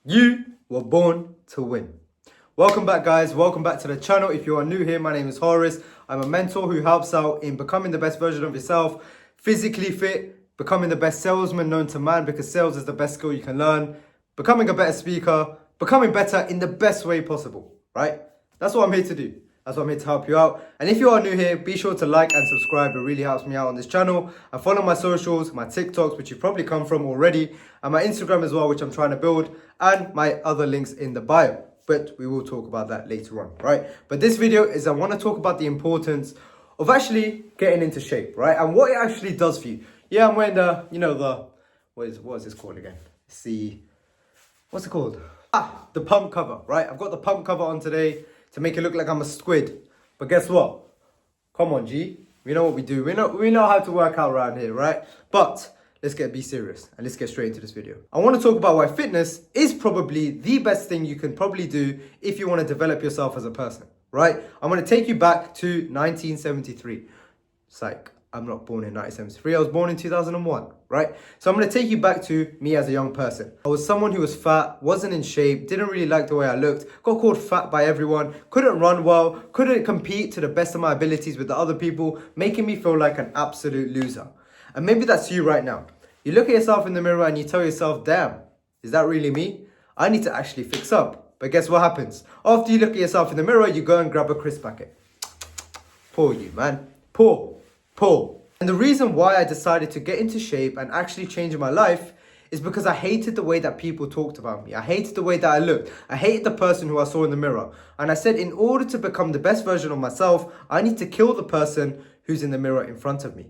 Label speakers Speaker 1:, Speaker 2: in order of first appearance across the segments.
Speaker 1: You were born to win. Welcome back, guys. Welcome back to the channel. If you are new here, my name is Horace. I'm a mentor who helps out in becoming the best version of yourself, physically fit, becoming the best salesman known to man because sales is the best skill you can learn, becoming a better speaker, becoming better in the best way possible, right? That's what I'm here to do. That's what I'm here to help you out. And if you are new here, be sure to like and subscribe. It really helps me out on this channel. And follow my socials, my TikToks, which you've probably come from already, and my Instagram as well, which I'm trying to build, and my other links in the bio. But we will talk about that later on, right? But this video is I want to talk about the importance of actually getting into shape, right? And what it actually does for you. Yeah, I'm wearing what is this called again? What's it called? The pump cover, right? I've got the pump cover on today to make it look like I'm a squid. But guess what? Come on, G. We know what we do. We know how to work out around here, right? But let's be serious and let's get straight into this video. I want to talk about why fitness is probably the best thing you can probably do if you want to develop yourself as a person, right? I'm going to take you back to 1973. Psych. I'm not born in 1973. I was born in 2001, right? So I'm going to take you back to me as a young person. I was someone who was fat, wasn't in shape, didn't really like the way I looked, got called fat by everyone, couldn't run well, couldn't compete to the best of my abilities with the other people, making me feel like an absolute loser. And maybe that's you right now. You look at yourself in the mirror and you tell yourself, damn, is that really me? I need to actually fix up. But guess what happens? After you look at yourself in the mirror, you go and grab a crisp packet. Poor you, man. Poor. And the reason why I decided to get into shape and actually change my life is because I hated the way that people talked about me. I hated the way that I looked. I hated the person who I saw in the mirror. And I said, in order to become the best version of myself, I need to kill the person who's in the mirror in front of me.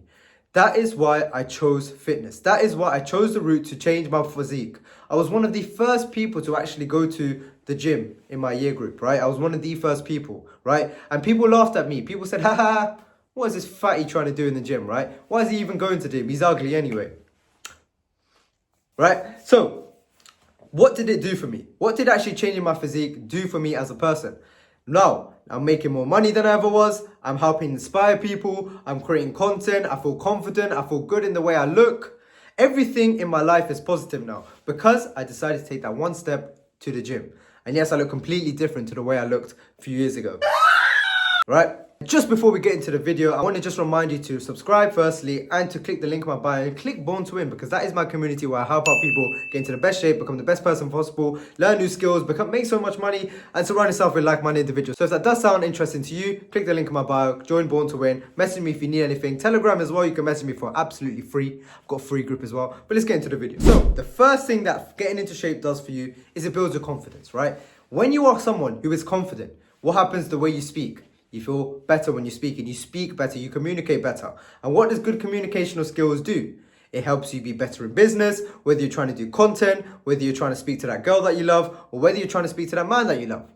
Speaker 1: That is why I chose fitness. That is why I chose the route to change my physique. I was one of the first people to actually go to the gym in my year group, right? I was one of the first people, right? And people laughed at me. People said, ha, what is this fatty trying to do in the gym, right? Why is he even going to the gym? He's ugly anyway, right? So what did it do for me? What did actually changing my physique do for me as a person? Now, I'm making more money than I ever was. I'm helping inspire people. I'm creating content. I feel confident. I feel good in the way I look. Everything in my life is positive now because I decided to take that one step to the gym. And yes, I look completely different to the way I looked a few years ago, right? Just before we get into the video, I want to just remind you to subscribe firstly and to click the link in my bio and click Born to Win because that is my community where I help out people get into the best shape, become the best person possible, learn new skills, make so much money and surround yourself with like-minded individuals. So if that does sound interesting to you, click the link in my bio, join Born to Win, message me if you need anything. Telegram as well, you can message me for absolutely free. I've got a free group as well. But let's get into the video. So the first thing that getting into shape does for you is it builds your confidence, right? When you are someone who is confident, what happens the way you speak? You feel better when you speak and you speak better, you communicate better. And what does good communicational skills do? It helps you be better in business, whether you're trying to do content, whether you're trying to speak to that girl that you love, or whether you're trying to speak to that man that you love.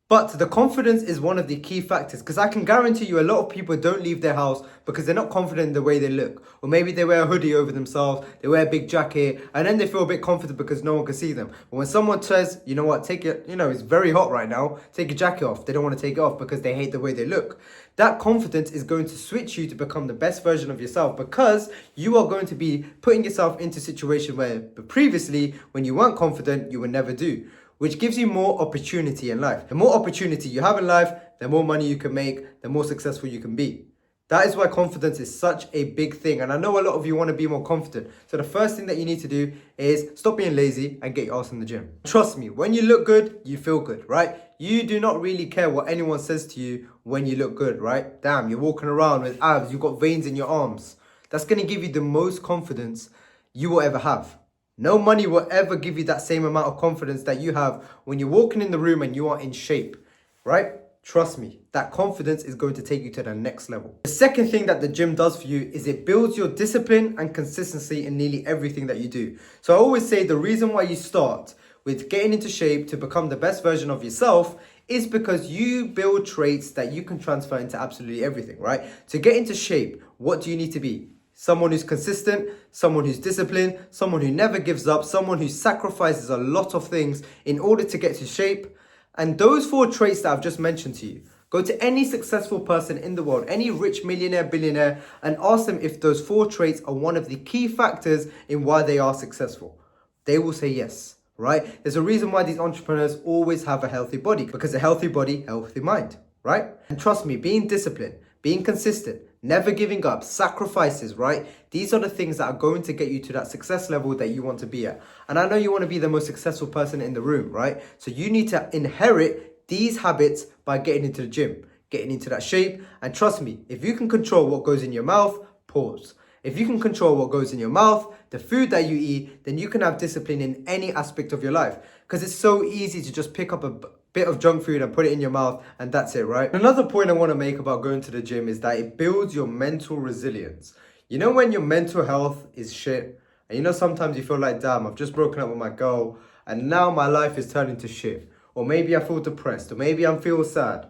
Speaker 1: But the confidence is one of the key factors because I can guarantee you a lot of people don't leave their house because they're not confident in the way they look. Or maybe they wear a hoodie over themselves, they wear a big jacket, and then they feel a bit confident because no one can see them. But when someone says, you know what, take it, it's very hot right now, take your jacket off. They don't want to take it off because they hate the way they look. That confidence is going to switch you to become the best version of yourself because you are going to be putting yourself into a situation where previously, when you weren't confident, you would never do. Which gives you more opportunity in life. The more opportunity you have in life, the more money you can make, the more successful you can be. That is why confidence is such a big thing. And I know a lot of you want to be more confident. So the first thing that you need to do is stop being lazy and get your ass in the gym. Trust me, when you look good, you feel good, right? You do not really care what anyone says to you when you look good, right? Damn, you're walking around with abs, you've got veins in your arms. That's going to give you the most confidence you will ever have. No money will ever give you that same amount of confidence that you have when you're walking in the room and you are in shape, right? Trust me, that confidence is going to take you to the next level. The second thing that the gym does for you is it builds your discipline and consistency in nearly everything that you do. So I always say the reason why you start with getting into shape to become the best version of yourself is because you build traits that you can transfer into absolutely everything, right? To get into shape, what do you need to be? Someone who's consistent, someone who's disciplined, someone who never gives up, someone who sacrifices a lot of things in order to get to shape. And those 4 traits that I've just mentioned to you, go to any successful person in the world, any rich millionaire, billionaire, and ask them if those 4 traits are one of the key factors in why they are successful. They will say yes. right? There's a reason why these entrepreneurs always have a healthy body, because a healthy body, healthy mind, right? And trust me, being disciplined, being consistent, never giving up, sacrifices, right? These are the things that are going to get you to that success level that you want to be at. And I know you want to be the most successful person in the room, right? So you need to inherit these habits by getting into the gym, getting into that shape. And trust me, if you can control what goes in your mouth, pause. If you can control what goes in your mouth, the food that you eat, then you can have discipline in any aspect of your life. Because it's so easy to just pick up a bit of junk food and put it in your mouth and that's it, right? Another point I want to make about going to the gym is that it builds your mental resilience. You know, when your mental health is shit, and you know sometimes you feel like, damn, I've just broken up with my girl and now my life is turning to shit. Or maybe I feel depressed, or maybe I feel sad.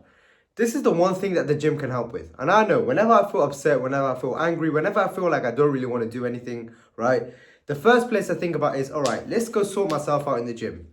Speaker 1: This is the one thing that the gym can help with. And I know whenever I feel upset, whenever I feel angry, whenever I feel like I don't really want to do anything, right? The first place I think about is, all right, let's go sort myself out in the gym.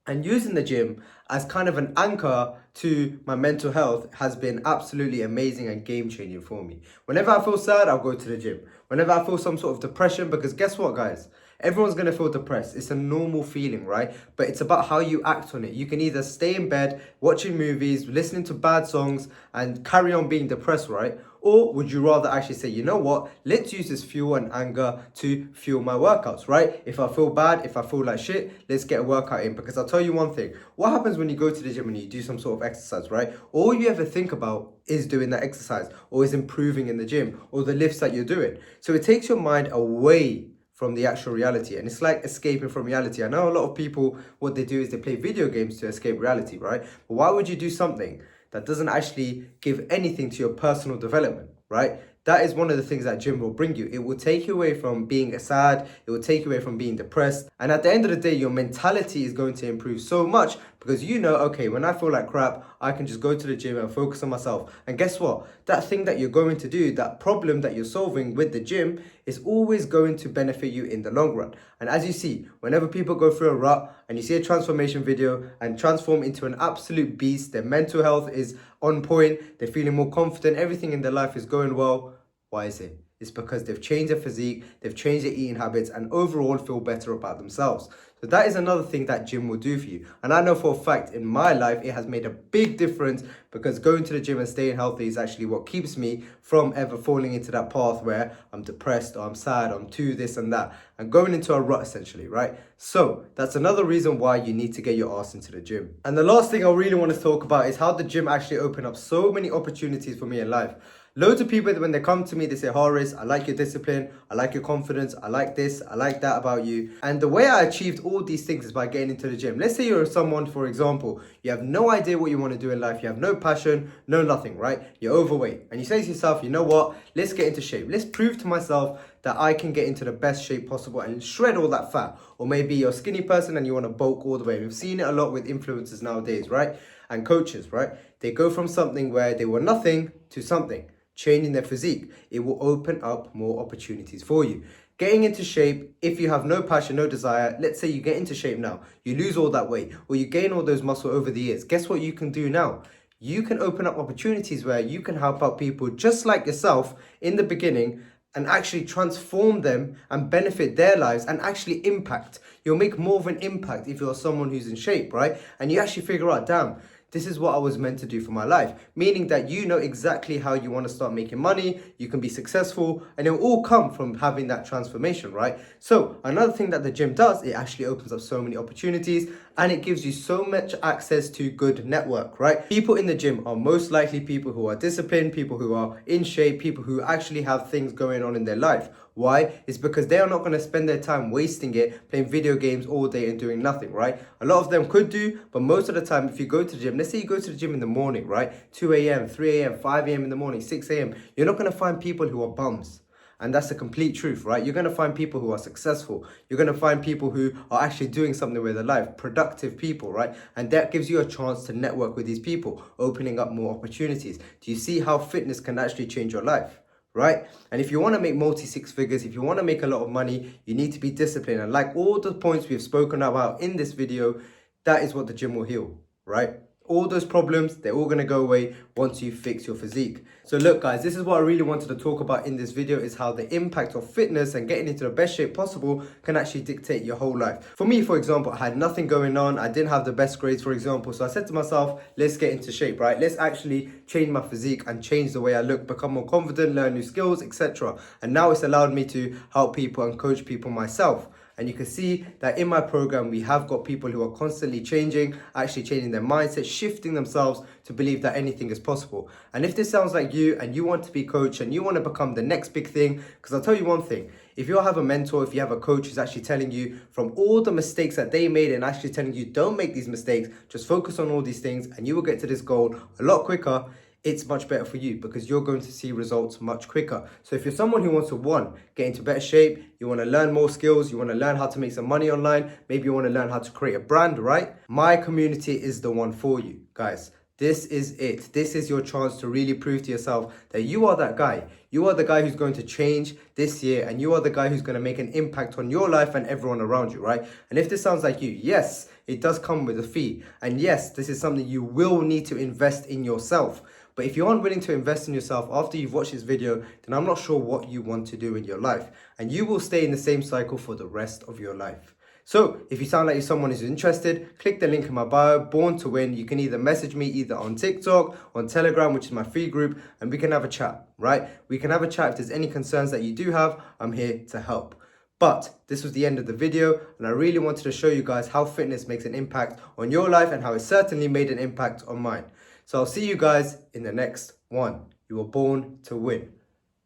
Speaker 1: And using the gym as kind of an anchor to my mental health has been absolutely amazing and game-changing for me. Whenever I feel sad, I'll go to the gym. Whenever I feel some sort of depression, because guess what, guys? Everyone's going to feel depressed. It's a normal feeling, right? But it's about how you act on it. You can either stay in bed, watching movies, listening to bad songs, and carry on being depressed, right? Or would you rather actually say, you know what, let's use this fuel and anger to fuel my workouts, right? If I feel bad, if I feel like shit, let's get a workout in. Because I'll tell you one thing, what happens when you go to the gym and you do some sort of exercise, right? All you ever think about is doing that exercise, or is improving in the gym, or the lifts that you're doing. So it takes your mind away from the actual reality, and it's like escaping from reality. I know a lot of people, what they do is they play video games to escape reality, right? But why would you do something that doesn't actually give anything to your personal development, right? That is one of the things that gym will bring you. It will take you away from being sad. It will take you away from being depressed. And at the end of the day, your mentality is going to improve so much because you know, okay, when I feel like crap, I can just go to the gym and focus on myself. And guess what? That thing that you're going to do, that problem that you're solving with the gym is always going to benefit you in the long run. And as you see, whenever people go through a rut and you see a transformation video and transform into an absolute beast, their mental health is on point, they're feeling more confident, everything in their life is going well. Why is it? It's because they've changed their physique, they've changed their eating habits, and overall feel better about themselves. So that is another thing that gym will do for you. And I know for a fact in my life, it has made a big difference because going to the gym and staying healthy is actually what keeps me from ever falling into that path where I'm depressed or I'm sad, or I'm too this and that, and going into a rut essentially, right? So that's another reason why you need to get your ass into the gym. And the last thing I really want to talk about is how the gym actually opened up so many opportunities for me in life. Loads of people, when they come to me, they say, Horace, I like your discipline, I like your confidence, I like this, I like that about you. And the way I achieved all these things is by getting into the gym. Let's say you're someone, for example, you have no idea what you want to do in life, you have no passion, no nothing, right? You're overweight. And you say to yourself, you know what, let's get into shape. Let's prove to myself that I can get into the best shape possible and shred all that fat. Or maybe you're a skinny person and you want to bulk all the way. We've seen it a lot with influencers nowadays, right? And coaches, right? They go from something where they were nothing to something. Changing their physique, it will open up more opportunities for you. Getting into shape, if you have no passion, no desire, let's say you get into shape now, you lose all that weight, or you gain all those muscle over the years, guess what you can do now? You can open up opportunities where you can help out people just like yourself in the beginning and actually transform them and benefit their lives and actually impact. You'll make more of an impact if you're someone who's in shape, right? And you actually figure out, damn, this is what I was meant to do for my life. Meaning that you know exactly how you want to start making money, you can be successful, and it will all come from having that transformation, right? So another thing that the gym does, it actually opens up so many opportunities and it gives you so much access to good network, right? People in the gym are most likely people who are disciplined, people who are in shape, people who actually have things going on in their life. Why? It's because they are not going to spend their time wasting it playing video games all day and doing nothing, right? A lot of them could do, but most of the time, if you go to the gym, let's say you go to the gym in the morning, right? 2 a.m., 3 a.m., 5 a.m. in the morning, 6 a.m., you're not going to find people who are bums. And that's the complete truth, right? You're going to find people who are successful. You're going to find people who are actually doing something with their life, productive people, right? And that gives you a chance to network with these people, opening up more opportunities. Do you see how fitness can actually change your life? Right? And if you want to make multi-six figures, if you want to make a lot of money, you need to be disciplined. And like all the points we've spoken about in this video, that is what the gym will heal, right? All those problems, they're all gonna go away once you fix your physique. So look guys, this is what I really wanted to talk about in this video, is how the impact of fitness and getting into the best shape possible can actually dictate your whole life. For me, for example, I had nothing going on. I didn't have the best grades, for example. So I said to myself, let's get into shape, right? Let's actually change my physique and change the way I look, become more confident, learn new skills, etc. And now it's allowed me to help people and coach people myself. And you can see that in my program, we have got people who are constantly changing, actually changing their mindset, shifting themselves to believe that anything is possible. And if this sounds like you and you want to be coach and you want to become the next big thing, because I'll tell you one thing, if you have a mentor, if you have a coach who's actually telling you from all the mistakes that they made and actually telling you don't make these mistakes, just focus on all these things and you will get to this goal a lot quicker, it's much better for you because you're going to see results much quicker. So if you're someone who wants to, one, get into better shape, you want to learn more skills, you want to learn how to make some money online, maybe you want to learn how to create a brand, right? My community is the one for you, guys. This is it. This is your chance to really prove to yourself that you are that guy. You are the guy who's going to change this year, and you are the guy who's going to make an impact on your life and everyone around you, right? And if this sounds like you, yes, it does come with a fee. And yes, this is something you will need to invest in yourself. But if you aren't willing to invest in yourself after you've watched this video, then I'm not sure what you want to do in your life. And you will stay in the same cycle for the rest of your life. So if you sound like you're someone who's interested, click the link in my bio, Born to Win. You can either message me either on TikTok, on Telegram, which is my free group, and we can have a chat, right? We can have a chat. If there's any concerns that you do have, I'm here to help. But this was the end of the video, and I really wanted to show you guys how fitness makes an impact on your life and how it certainly made an impact on mine. So I'll see you guys in the next one. You were born to win.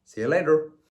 Speaker 1: See you later.